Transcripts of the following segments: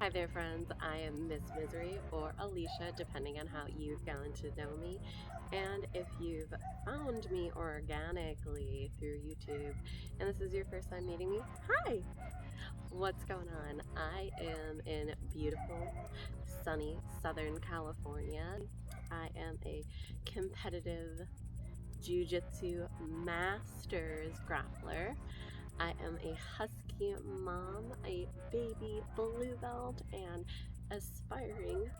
Hi there, friends. I am Miss Misery or Alicia, depending on how you've gotten to know me. And if you've found me organically through YouTube and this is your first time meeting me, hi! What's going on? I am in beautiful, sunny Southern California. I am a competitive jiu-jitsu masters grappler. I am a husky mom, a baby blue belt, and aspiring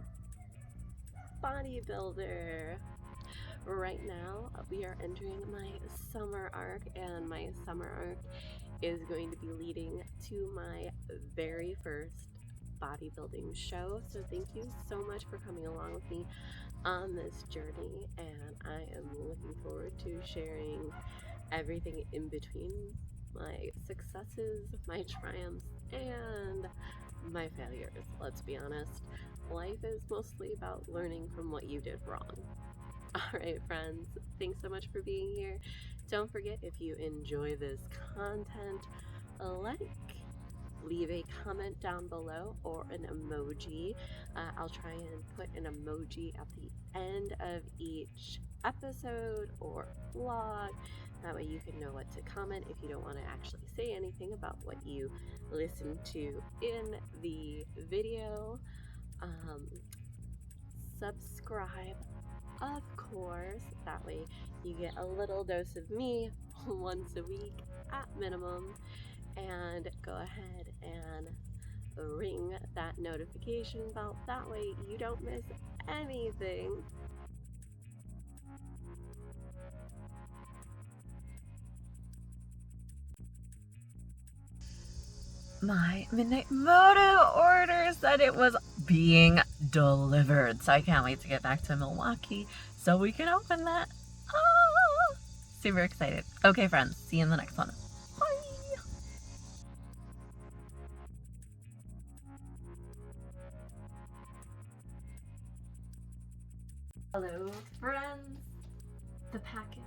bodybuilder. Right now, we are entering my summer arc, and my summer arc is going to be leading to my very first bodybuilding show. So thank you so much for coming along with me on this journey, and I am looking forward to sharing everything in between, my successes, my triumphs, and my failures. Let's be honest, life is mostly about learning from what you did wrong. Alright, friends, thanks so much for being here. Don't forget, if you enjoy this content, leave a comment down below or an emoji. I'll try and put an emoji at the end of each episode or vlog. That way you can know what to comment if you don't want to actually say anything about what you listen to in the video. Subscribe, of course. That way you get a little dose of me once a week at minimum. And go ahead and ring that notification bell. That way you don't miss anything. My Midnight Motive order said it was being delivered, so I can't wait to get back to Milwaukee so we can open that. Super excited. Okay, friends, see you in the next one. Bye. Hello, friends. The package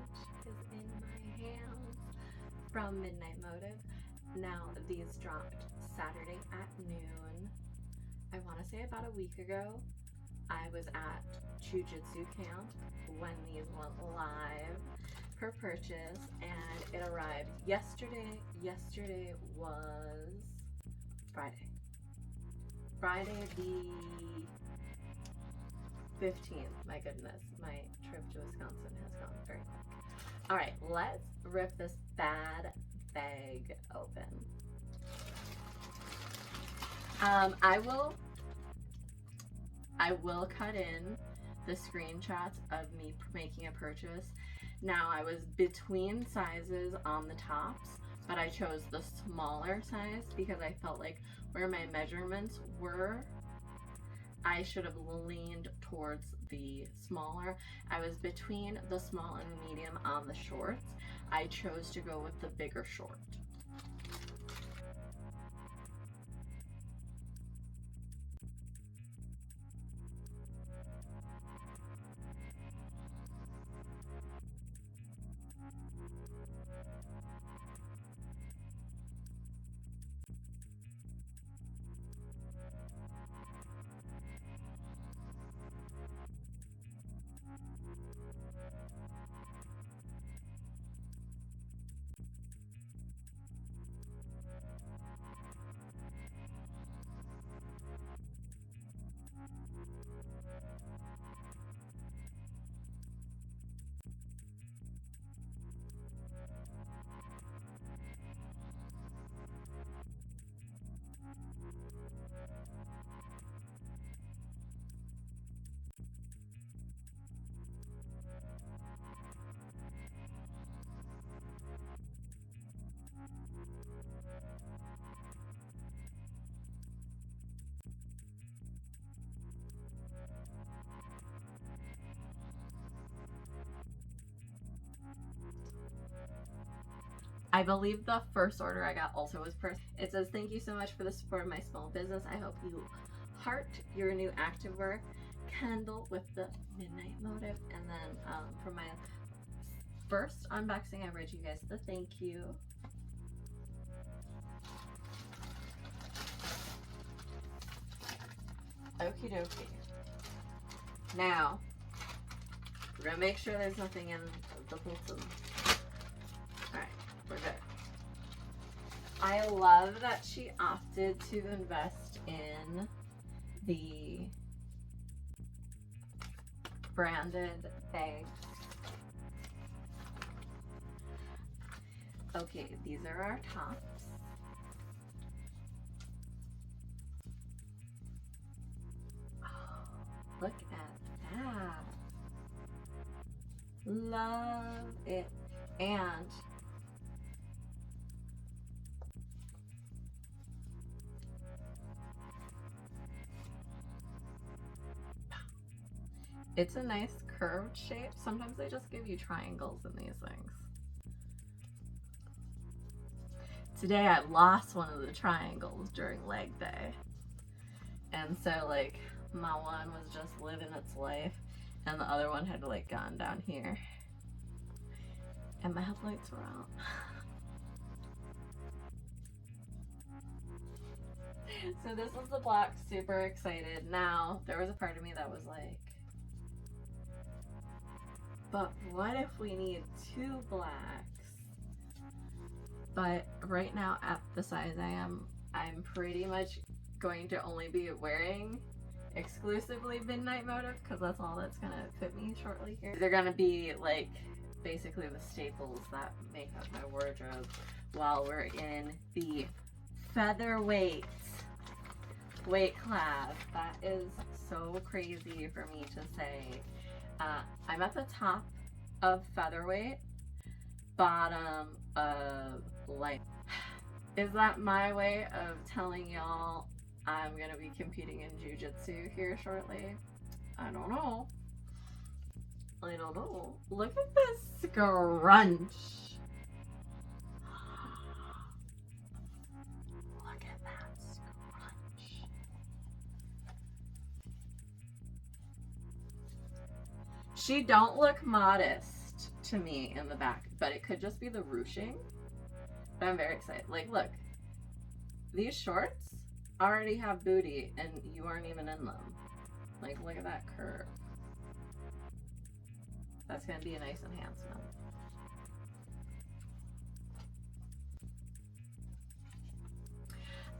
is in my hands from Midnight Motive. Now, these dropped Saturday at noon. I want to say about a week ago, I was at Jiu-Jitsu camp when these went live for purchase, and it arrived yesterday. Yesterday was Friday. Friday the 15th. My goodness, my trip to Wisconsin has gone very quick. All right, let's rip this bad bag open. I will cut in the screenshots of me making a purchase. Now, I was between sizes on the tops, but I chose the smaller size because I felt like where my measurements were, I should have leaned towards the smaller. I was between the small and the medium on the shorts. I chose to go with the bigger short. I believe the first order I got also was purse. It says, "Thank you so much for the support of my small business. I hope you heart your new activewear candle with the Midnight Motive." And then for my first unboxing, I read you guys the thank you. Okie dokie. Now, we're gonna make sure there's nothing in the bottom. Alright, we're good. I love that she opted to invest in the branded bags. Okay, these are our tops. Oh, look at that. Love it. And it's a nice curved shape. Sometimes they just give you triangles in these things. Today I lost one of the triangles during leg day. And so like my one was just living its life and the other one had like gone down here. And my headlights were out. So this was the black, super excited. Now, there was a part of me that was like, but what if we need 2 blacks? But right now at the size I am, I'm pretty much going to only be wearing exclusively Midnight Motive because that's all that's gonna fit me shortly here. They're gonna be like basically the staples that make up my wardrobe while we're in the featherweight weight class. That is so crazy for me to say. I'm at the top of featherweight, bottom of light. Is that my way of telling y'all I'm gonna be competing in jiu-jitsu here shortly? I don't know. I don't know. Look at this scrunch. Look at that scrunch. She don't look modest to me in the back, but it could just be the ruching. But I'm very excited. Like, look, these shorts already have booty and you aren't even in them. Like, look at that curve. That's gonna be a nice enhancement.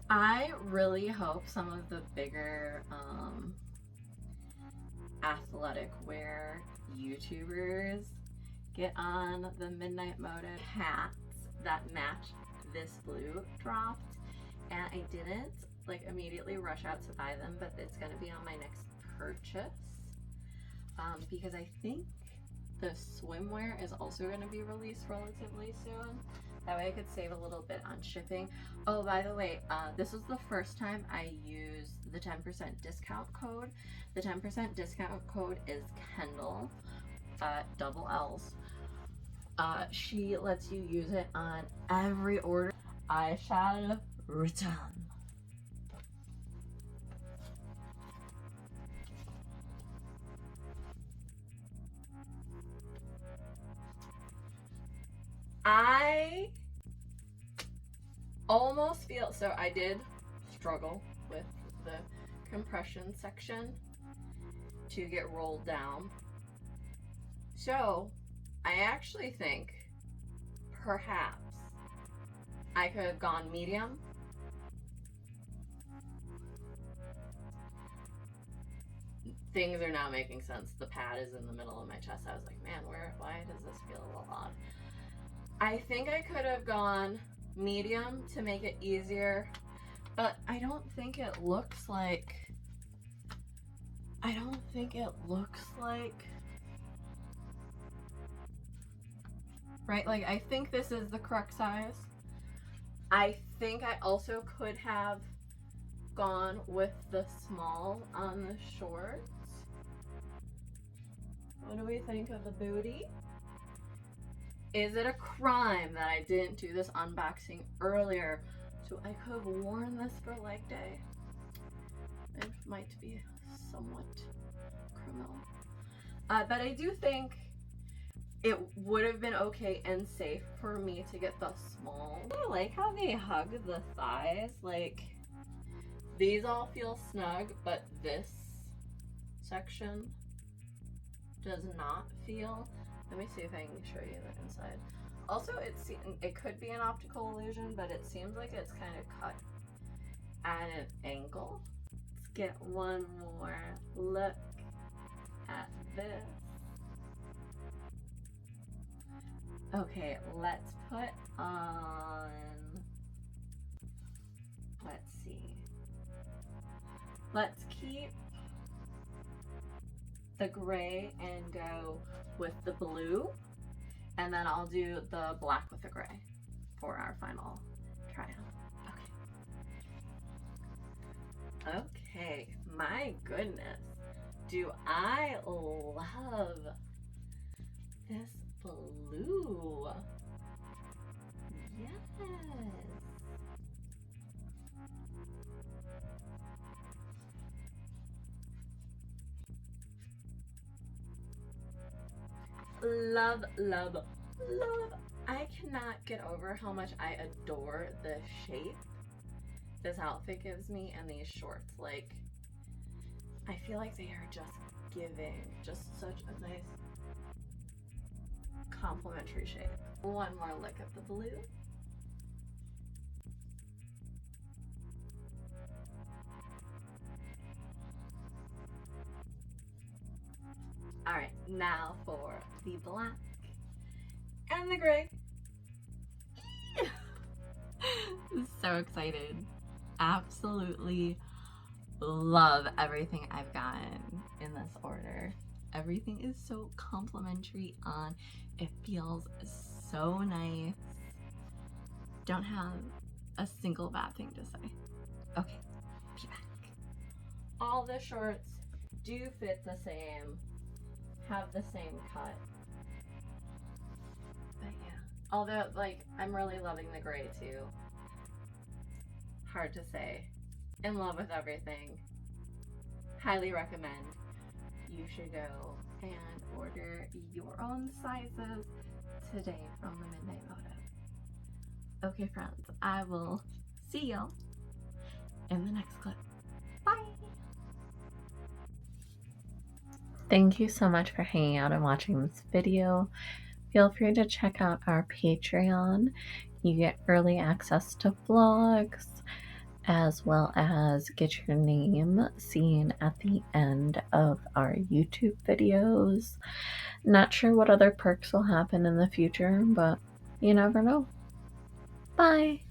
I really hope some of the bigger athletic wear YouTubers get on the Midnight Motive. Hats that match this blue dropped, and I didn't like immediately rush out to buy them, but it's gonna be on my next purchase because I think the swimwear is also going to be released relatively soon. That way I could save a little bit on shipping. Oh, by the way, this was the first time I used the 10% discount code. The 10% discount code is Kendall, double L's. She lets you use it on every order. I shall return. I almost feel, so I did struggle with the compression section to get rolled down. So I actually think perhaps I could have gone medium. Things are now making sense. The pad is in the middle of my chest. I was like, man, why does this feel a little odd? I think I could have gone medium to make it easier, but I don't think it looks like, right? Like, I think this is the correct size. I think I also could have gone with the small on the shorts. What do we think of the booty? Is it a crime that I didn't do this unboxing earlier so I could have worn this for leg day? It might be somewhat criminal. But I do think it would have been okay and safe for me to get the small. I like how they hug the thighs. Like, These all feel snug, but this section does not feel. Let me see if I can show you the inside. Also, it could be an optical illusion, but it seems like it's kind of cut at an angle. Let's get one more look at this. Okay, let's put on, let's see. Let's keep the gray and go with the blue, and then I'll do the black with the gray for our final try on. Okay, my goodness. Do I love this blue? Yes. Love, love, love. I cannot get over how much I adore the shape this outfit gives me and these shorts. Like, I feel like they are just giving just such a nice complementary shape. One more look at the blue. All right, now for the black and the gray. So excited. Absolutely love everything I've gotten in this order. Everything is so complimentary on. It feels so nice. Don't have a single bad thing to say. Okay, be back. All the shorts do fit the same, have the same cut. But yeah, although like I'm really loving the gray too. Hard to say. In love with everything. Highly recommend. You should go and order your own sizes today from the Midnight Motive. Okay, friends, I will see y'all in the next clip. Bye! Thank you so much for hanging out and watching this video. Feel free to check out our Patreon. You get early access to vlogs, as well as get your name seen at the end of our YouTube videos. Not sure what other perks will happen in the future, but you never know. Bye!